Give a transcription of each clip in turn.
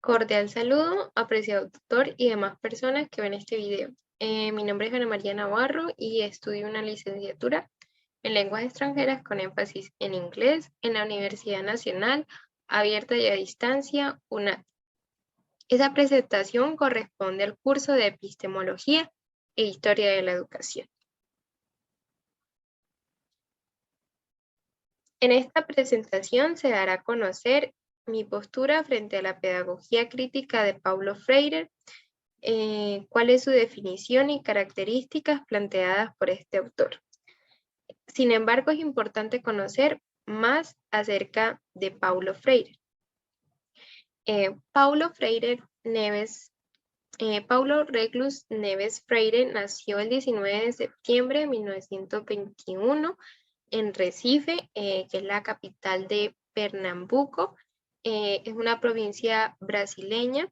Cordial saludo, apreciado tutor y demás personas que ven este video. Mi nombre es Ana María Navarro y estudio una licenciatura en lenguas extranjeras con énfasis en inglés en la Universidad Nacional Abierta y a Distancia, UNAD. Esa presentación corresponde al curso de Epistemología e Historia de la Educación. En esta presentación se dará a conocer mi postura frente a la pedagogía crítica de Paulo Freire, cuál es su definición y características planteadas por este autor. Sin embargo, es importante conocer más acerca de Paulo Freire. Paulo Reclus Neves Freire nació el 19 de septiembre de 1921 en Recife, que es la capital de Pernambuco. Es una provincia brasileña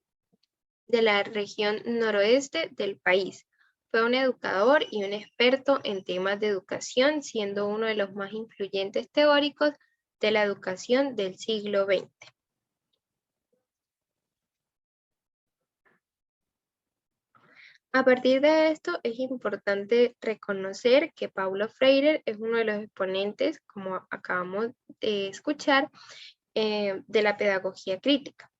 de la región noroeste del país. Fue un educador y un experto en temas de educación, siendo uno de los más influyentes teóricos de la educación del siglo XX. A partir de esto, es importante reconocer que Paulo Freire es uno de los exponentes, como acabamos de escuchar, de la pedagogía crítica.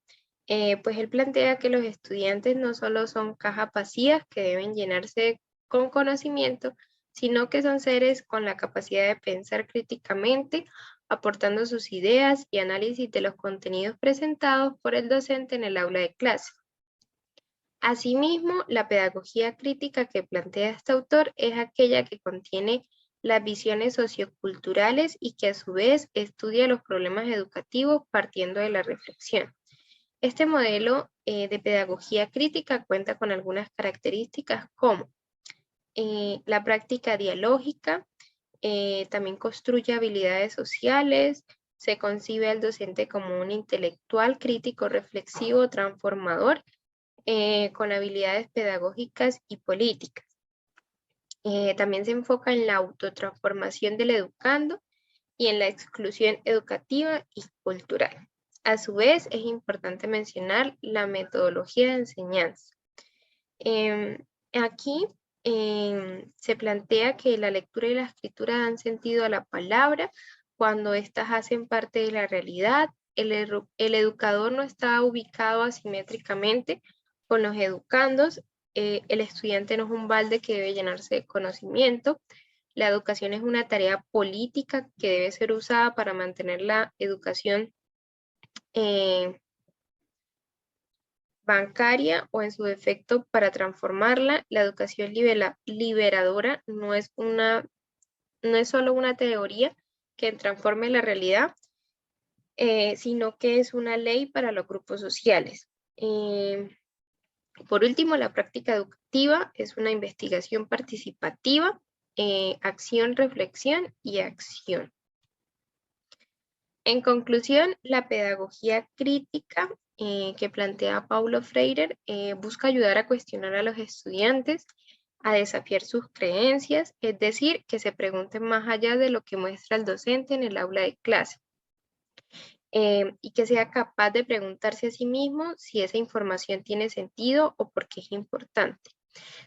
Pues él plantea que los estudiantes no solo son cajas vacías que deben llenarse con conocimiento, sino que son seres con la capacidad de pensar críticamente, aportando sus ideas y análisis de los contenidos presentados por el docente en el aula de clase. Asimismo, la pedagogía crítica que plantea este autor es aquella que contiene las visiones socioculturales y que a su vez estudia los problemas educativos partiendo de la reflexión. Este modelo de pedagogía crítica cuenta con algunas características como la práctica dialógica, también construye habilidades sociales, se concibe al docente como un intelectual crítico, reflexivo, transformador, con habilidades pedagógicas y políticas. También se enfoca en la autotransformación del educando y en la exclusión educativa y cultural. A su vez, es importante mencionar la metodología de enseñanza. Aquí se plantea que la lectura y la escritura dan sentido a la palabra cuando éstas hacen parte de la realidad. El educador no está ubicado asimétricamente con los educandos. El estudiante no es un balde que debe llenarse de conocimiento. La educación es una tarea política que debe ser usada para mantener la educación bancaria o en su defecto para transformarla. La educación liberadora no es solo una teoría que transforme la realidad, sino que es una ley para los grupos sociales. Por último, la práctica educativa es una investigación participativa, acción, reflexión y acción. En conclusión, la pedagogía crítica que plantea Paulo Freire busca ayudar a cuestionar a los estudiantes, a desafiar sus creencias, es decir, que se pregunten más allá de lo que muestra el docente en el aula de clase. Y que sea capaz de preguntarse a sí mismo si esa información tiene sentido o por qué es importante.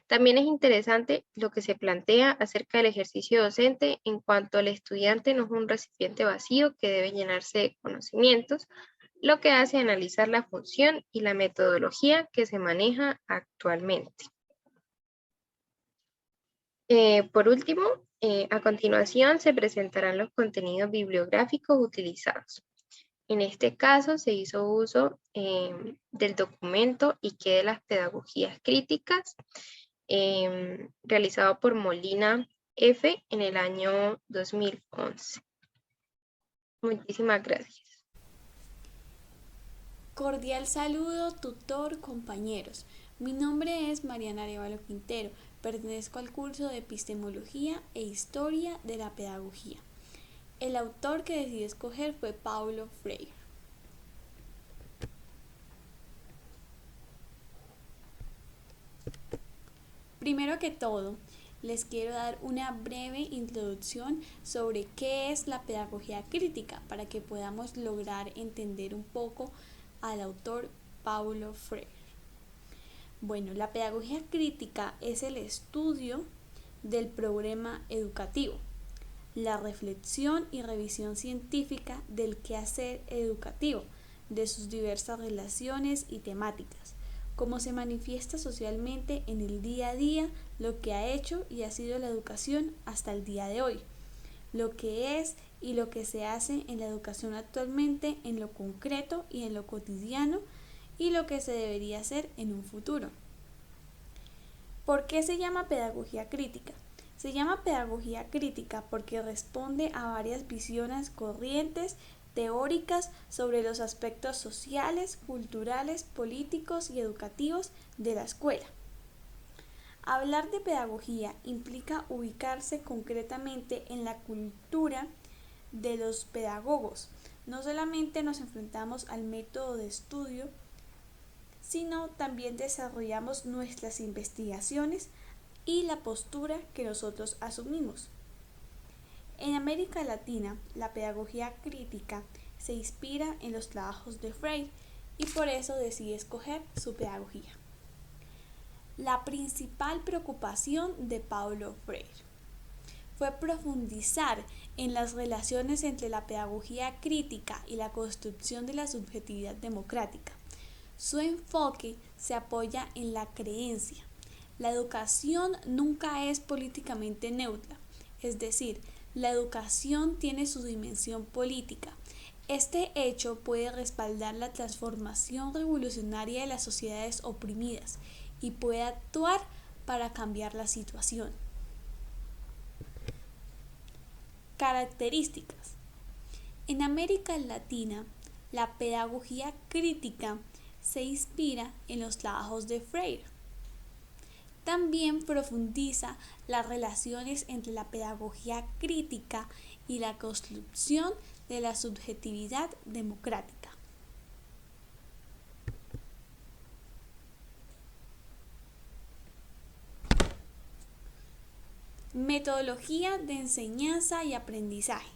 También es interesante lo que se plantea acerca del ejercicio docente en cuanto al estudiante no es un recipiente vacío que debe llenarse de conocimientos, lo que hace analizar la función y la metodología que se maneja actualmente. Por último, a continuación se presentarán los contenidos bibliográficos utilizados. En este caso se hizo uso del documento ¿Y qué de las pedagogías críticas? Realizado por Molina F. en el año 2011. Muchísimas gracias. Cordial saludo, tutor, compañeros. Mi nombre es Mariana Arevalo Quintero. Pertenezco al curso de Epistemología e Historia de la Pedagogía. El autor que decidí escoger fue Paulo Freire. Primero que todo, les quiero dar una breve introducción sobre qué es la pedagogía crítica para que podamos lograr entender un poco al autor Paulo Freire. Bueno, la pedagogía crítica es el estudio del problema educativo, la reflexión y revisión científica del quehacer educativo, de sus diversas relaciones y temáticas, cómo se manifiesta socialmente en el día a día, lo que ha hecho y ha sido la educación hasta el día de hoy, lo que es y lo que se hace en la educación actualmente en lo concreto y en lo cotidiano y lo que se debería hacer en un futuro. ¿Por qué se llama pedagogía crítica? Se llama pedagogía crítica porque responde a varias visiones corrientes teóricas sobre los aspectos sociales, culturales, políticos y educativos de la escuela. Hablar de pedagogía implica ubicarse concretamente en la cultura de los pedagogos. No solamente nos enfrentamos al método de estudio, sino también desarrollamos nuestras investigaciones y la postura que nosotros asumimos. En América Latina, la pedagogía crítica se inspira en los trabajos de Freire y por eso decidí escoger su pedagogía. La principal preocupación de Paulo Freire fue profundizar en las relaciones entre la pedagogía crítica y la construcción de la subjetividad democrática. Su enfoque se apoya en la creencia. La educación nunca es políticamente neutra, es decir, la educación tiene su dimensión política. Este hecho puede respaldar la transformación revolucionaria de las sociedades oprimidas y puede actuar para cambiar la situación. Características. En América Latina, la pedagogía crítica se inspira en los trabajos de Freire. También profundiza las relaciones entre la pedagogía crítica y la construcción de la subjetividad democrática. Metodología de enseñanza y aprendizaje.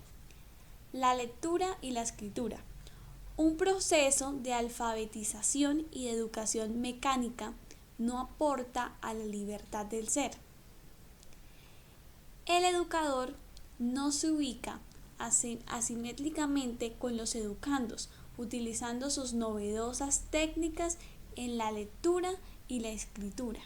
La lectura y la escritura. Un proceso de alfabetización y de educación mecánica no aporta a la libertad del ser. El educador no se ubica asimétricamente con los educandos, utilizando sus novedosas técnicas en la lectura y la escritura.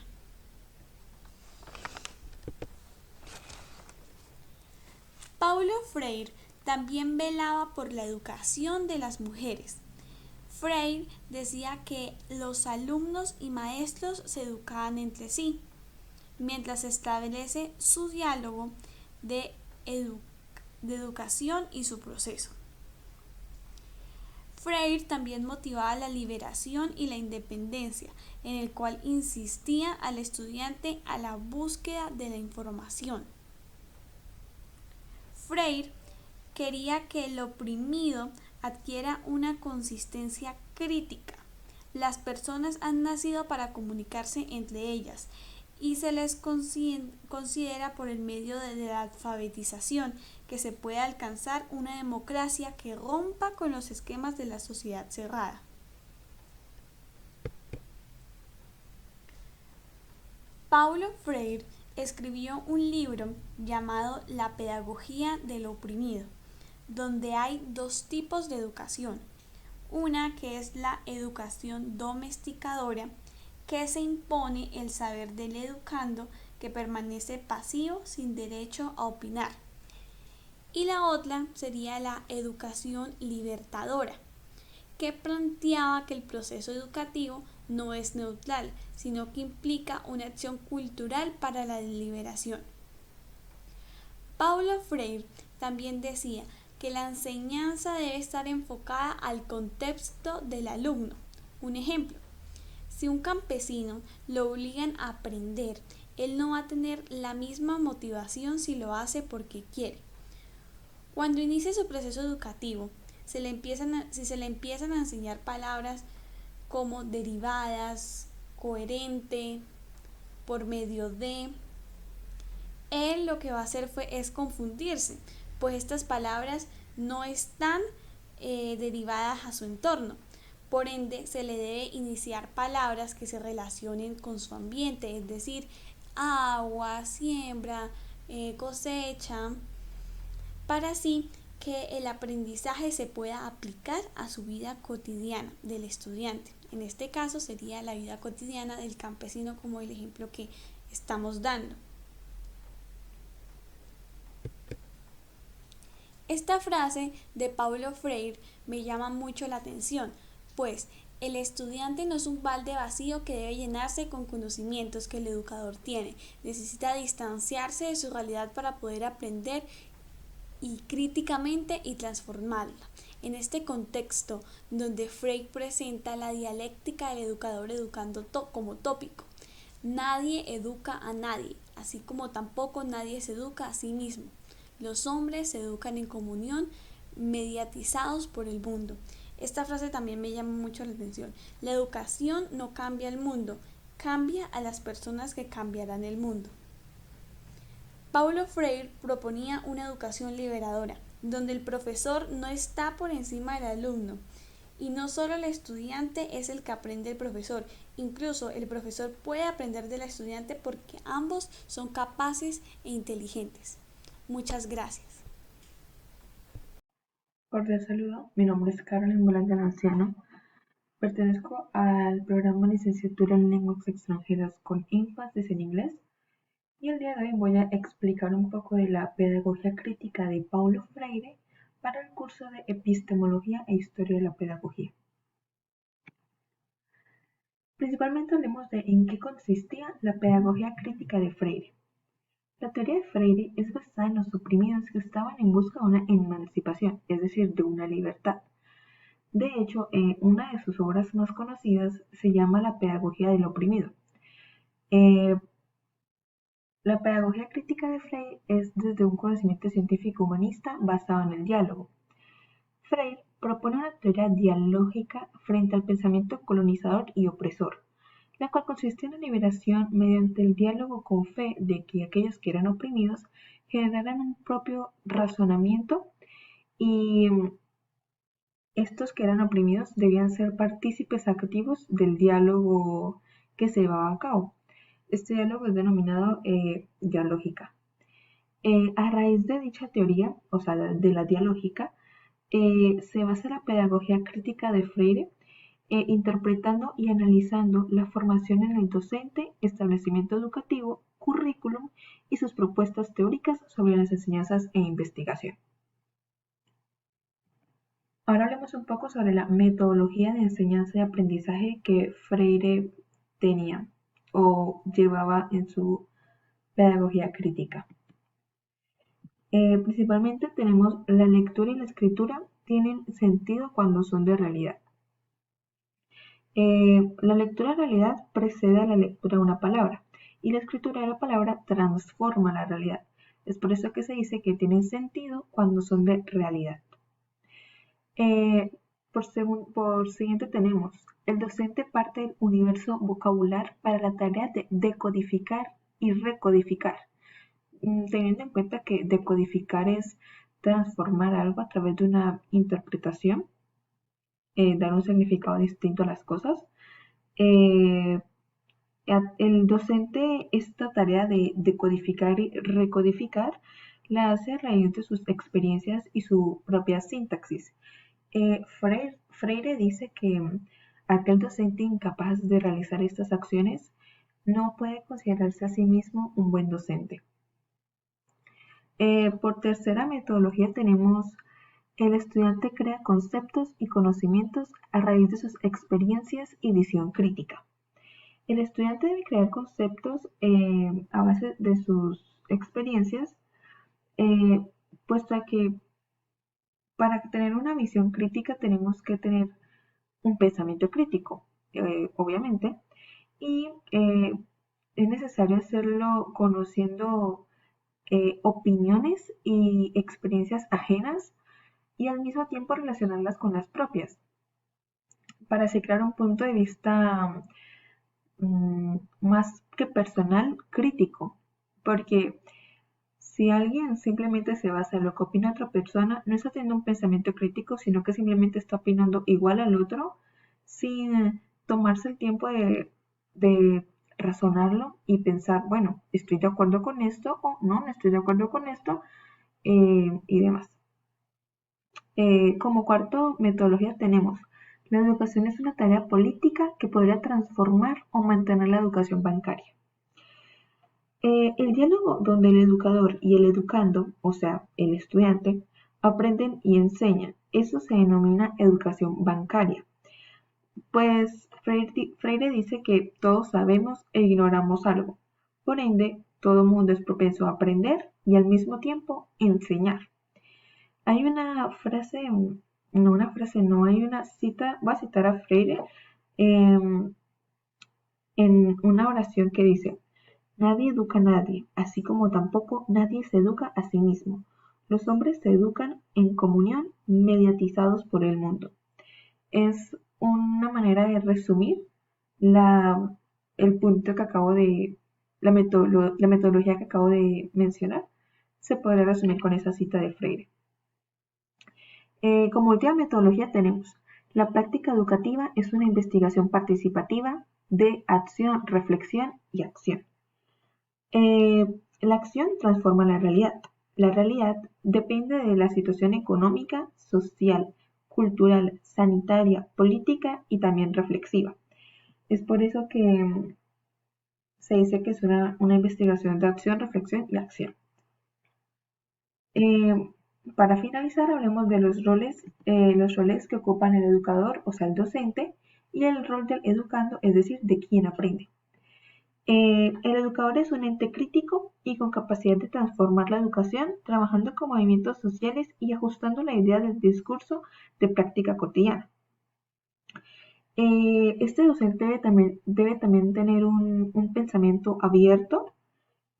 Paulo Freire también velaba por la educación de las mujeres. Freire decía que los alumnos y maestros se educaban entre sí, mientras se establece su diálogo de educación y su proceso. Freire también motivaba la liberación y la independencia, en el cual insistía al estudiante a la búsqueda de la información. Freire quería que el oprimido adquiera una consistencia crítica. Las personas han nacido para comunicarse entre ellas y se les considera por el medio de la alfabetización que se puede alcanzar una democracia que rompa con los esquemas de la sociedad cerrada. Paulo Freire escribió un libro llamado La pedagogía del oprimido, donde hay dos tipos de educación. Una que es la educación domesticadora, que se impone el saber del educando que permanece pasivo sin derecho a opinar. Y la otra sería la educación libertadora, que planteaba que el proceso educativo no es neutral, sino que implica una acción cultural para la liberación. Paulo Freire también decía que la enseñanza debe estar enfocada al contexto del alumno. Un ejemplo, si un campesino lo obligan a aprender, él no va a tener la misma motivación si lo hace porque quiere. Cuando inicie su proceso educativo, si se le empiezan a enseñar palabras como derivadas, coherente, por medio de, él lo que va a hacer es confundirse, pues estas palabras no están derivadas a su entorno. Por ende, se le debe iniciar palabras que se relacionen con su ambiente, es decir, agua, siembra, cosecha, para así que el aprendizaje se pueda aplicar a su vida cotidiana del estudiante. En este caso sería la vida cotidiana del campesino, como el ejemplo que estamos dando. Esta frase de Paulo Freire me llama mucho la atención, pues el estudiante no es un balde vacío que debe llenarse con conocimientos que el educador tiene. Necesita distanciarse de su realidad para poder aprender y críticamente y transformarla. En este contexto donde Freire presenta la dialéctica del educador educando como tópico, nadie educa a nadie, así como tampoco nadie se educa a sí mismo. Los hombres se educan en comunión, mediatizados por el mundo. Esta frase también me llama mucho la atención. La educación no cambia el mundo, cambia a las personas que cambiarán el mundo. Paulo Freire proponía una educación liberadora, donde el profesor no está por encima del alumno. Y no solo el estudiante es el que aprende del profesor, incluso el profesor puede aprender del estudiante porque ambos son capaces e inteligentes. Muchas gracias. Cordial saludo, mi nombre es Carolyn Volante Anciano. Pertenezco al programa Licenciatura en Lenguas Extranjeras con énfasis en inglés y el día de hoy voy a explicar un poco de la pedagogía crítica de Paulo Freire para el curso de Epistemología e Historia de la Pedagogía. Principalmente hablemos de en qué consistía la pedagogía crítica de Freire. La teoría de Freire es basada en los oprimidos que estaban en busca de una emancipación, es decir, de una libertad. De hecho, una de sus obras más conocidas se llama La pedagogía del oprimido. La pedagogía crítica de Freire es desde un conocimiento científico humanista basado en el diálogo. Freire propone una teoría dialógica frente al pensamiento colonizador y opresor, la cual consiste en la liberación mediante el diálogo con fe de que aquellos que eran oprimidos generaran un propio razonamiento y estos que eran oprimidos debían ser partícipes activos del diálogo que se llevaba a cabo. Este diálogo es denominado dialógica. A raíz de dicha teoría, o sea, de la dialógica, se basa la pedagogía crítica de Freire, interpretando y analizando la formación en el docente, establecimiento educativo, currículum y sus propuestas teóricas sobre las enseñanzas e investigación. Ahora hablemos un poco sobre la metodología de enseñanza y aprendizaje que Freire tenía o llevaba en su pedagogía crítica. Principalmente tenemos la lectura y la escritura tienen sentido cuando son de realidad. La lectura de realidad precede a la lectura de una palabra y la escritura de la palabra transforma la realidad. Es por eso que se dice que tienen sentido cuando son de realidad. Por siguiente tenemos, el docente parte del universo vocabular para la tarea de decodificar y recodificar, teniendo en cuenta que decodificar es transformar algo a través de una interpretación, dar un significado distinto a las cosas. El docente esta tarea de decodificar y recodificar la hace a raíz de sus experiencias y su propia sintaxis. Freire dice que aquel docente incapaz de realizar estas acciones no puede considerarse a sí mismo un buen docente. Por tercera metodología tenemos el estudiante crea conceptos y conocimientos a raíz de sus experiencias y visión crítica. El estudiante debe crear conceptos a base de sus experiencias, puesto que para tener una visión crítica tenemos que tener un pensamiento crítico, obviamente, y es necesario hacerlo conociendo opiniones y experiencias ajenas y al mismo tiempo relacionarlas con las propias, para así crear un punto de vista más que personal, crítico, porque si alguien simplemente se basa en lo que opina otra persona, no está teniendo un pensamiento crítico, sino que simplemente está opinando igual al otro sin tomarse el tiempo de razonarlo y pensar, bueno, estoy de acuerdo con esto o no estoy de acuerdo con esto y demás. Como cuarto metodología tenemos, la educación es una tarea política que podría transformar o mantener la educación bancaria. El diálogo donde el educador y el educando, o sea, el estudiante, aprenden y enseñan, eso se denomina educación bancaria. Pues Freire dice que todos sabemos e ignoramos algo. Por ende, todo mundo es propenso a aprender y al mismo tiempo enseñar. Hay una frase, no, hay una cita, voy a citar a Freire en una oración que dice: nadie educa a nadie, así como tampoco nadie se educa a sí mismo. Los hombres se educan en comunión, mediatizados por el mundo. Es una manera de resumir el punto que la metodología que acabo de mencionar. Se podría resumir con esa cita de Freire. Como última metodología tenemos: la práctica educativa es una investigación participativa de acción, reflexión y acción. La acción transforma la realidad. La realidad depende de la situación económica, social, cultural, sanitaria, política y también reflexiva. Es por eso que se dice que es una investigación de acción, reflexión y acción. Para finalizar, hablemos de los roles que ocupan el educador, o sea, el docente, y el rol del educando, es decir, de quien aprende. El educador es un ente crítico y con capacidad de transformar la educación, trabajando con movimientos sociales y ajustando la idea del discurso de práctica cotidiana. Este docente debe también tener un pensamiento abierto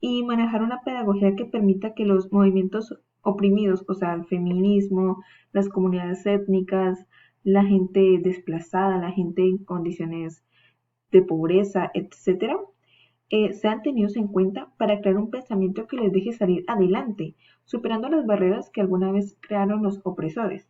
y manejar una pedagogía que permita que los movimientos oprimidos, o sea, el feminismo, las comunidades étnicas, la gente desplazada, la gente en condiciones de pobreza, etcétera, sean tenidos en cuenta para crear un pensamiento que les deje salir adelante, superando las barreras que alguna vez crearon los opresores.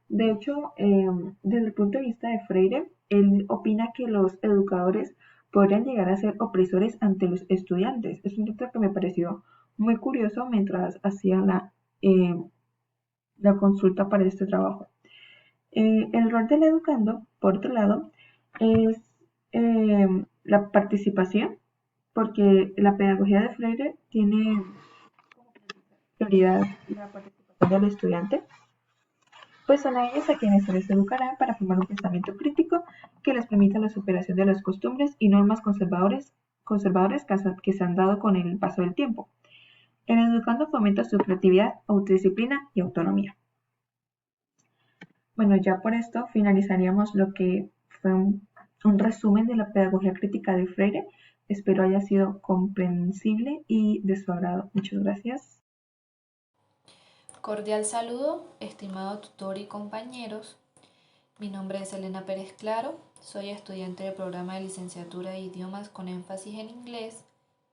De hecho, desde el punto de vista de Freire, él opina que los educadores podrían llegar a ser opresores ante los estudiantes. Es un dato que me pareció muy curioso mientras hacía la consulta para este trabajo. El rol del educando, por otro lado, es la participación, porque la pedagogía de Freire tiene prioridad la participación del estudiante, pues son a ellos a quienes se les educará para formar un pensamiento crítico que les permita la superación de las costumbres y normas conservadores que se han dado con el paso del tiempo. El educando fomenta su creatividad, autodisciplina y autonomía. Bueno, ya por esto finalizaríamos lo que fue un resumen de la pedagogía crítica de Freire. Espero haya sido comprensible y de su agrado. Muchas gracias. Cordial saludo, estimado tutor y compañeros. Mi nombre es Elena Pérez Claro, soy estudiante del programa de licenciatura de idiomas con énfasis en inglés,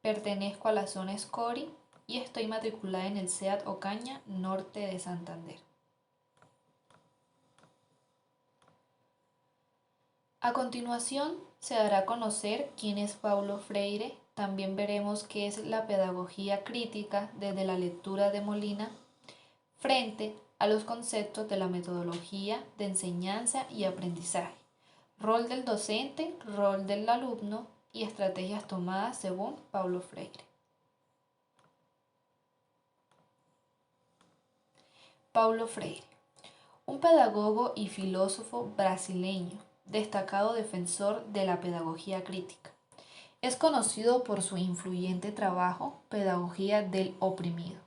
pertenezco a la zona Escori y estoy matriculada en el SEAD Ocaña, norte de Santander. A continuación se dará a conocer quién es Paulo Freire, también veremos qué es la pedagogía crítica desde la lectura de Molina frente a los conceptos de la metodología de enseñanza y aprendizaje, rol del docente, rol del alumno y estrategias tomadas según Paulo Freire. Paulo Freire, un pedagogo y filósofo brasileño, destacado defensor de la pedagogía crítica. Es conocido por su influyente trabajo Pedagogía del oprimido,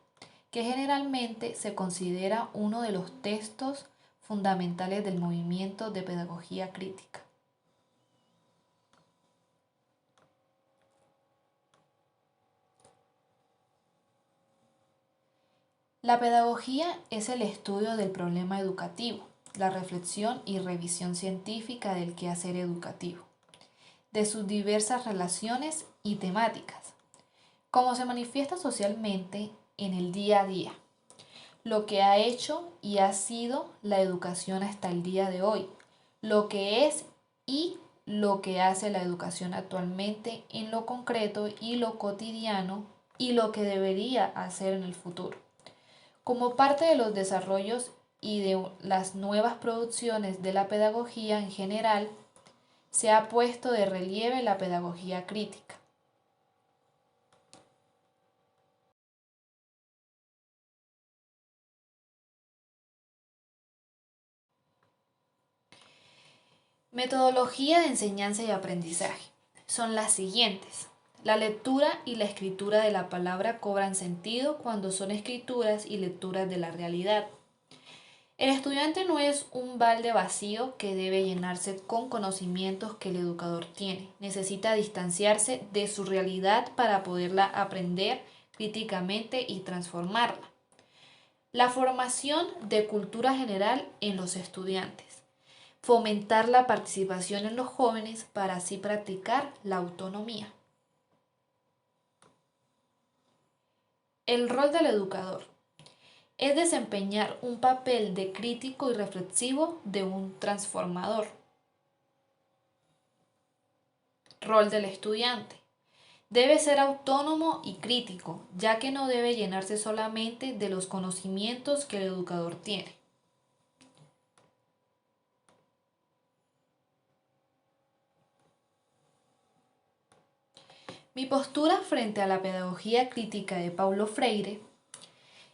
que generalmente se considera uno de los textos fundamentales del movimiento de pedagogía crítica. La pedagogía es el estudio del problema educativo, la reflexión y revisión científica del quehacer educativo, de sus diversas relaciones y temáticas, como se manifiesta socialmente en el día a día, lo que ha hecho y ha sido la educación hasta el día de hoy, lo que es y lo que hace la educación actualmente en lo concreto y lo cotidiano y lo que debería hacer en el futuro. Como parte de los desarrollos y de las nuevas producciones de la pedagogía en general, se ha puesto de relieve la pedagogía crítica. Metodología de enseñanza y aprendizaje. Son las siguientes. La lectura y la escritura de la palabra cobran sentido cuando son escrituras y lecturas de la realidad. El estudiante no es un balde vacío que debe llenarse con conocimientos que el educador tiene. Necesita distanciarse de su realidad para poderla aprender críticamente y transformarla. La formación de cultura general en los estudiantes. Fomentar la participación en los jóvenes para así practicar la autonomía. El rol del educador es desempeñar un papel de crítico y reflexivo de un transformador. Rol del estudiante. Debe ser autónomo y crítico, ya que no debe llenarse solamente de los conocimientos que el educador tiene. Mi postura frente a la pedagogía crítica de Paulo Freire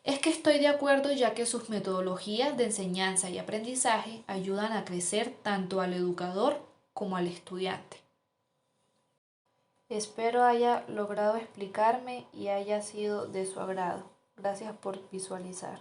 es que estoy de acuerdo, ya que sus metodologías de enseñanza y aprendizaje ayudan a crecer tanto al educador como al estudiante. Espero haya logrado explicarme y haya sido de su agrado. Gracias por visualizar.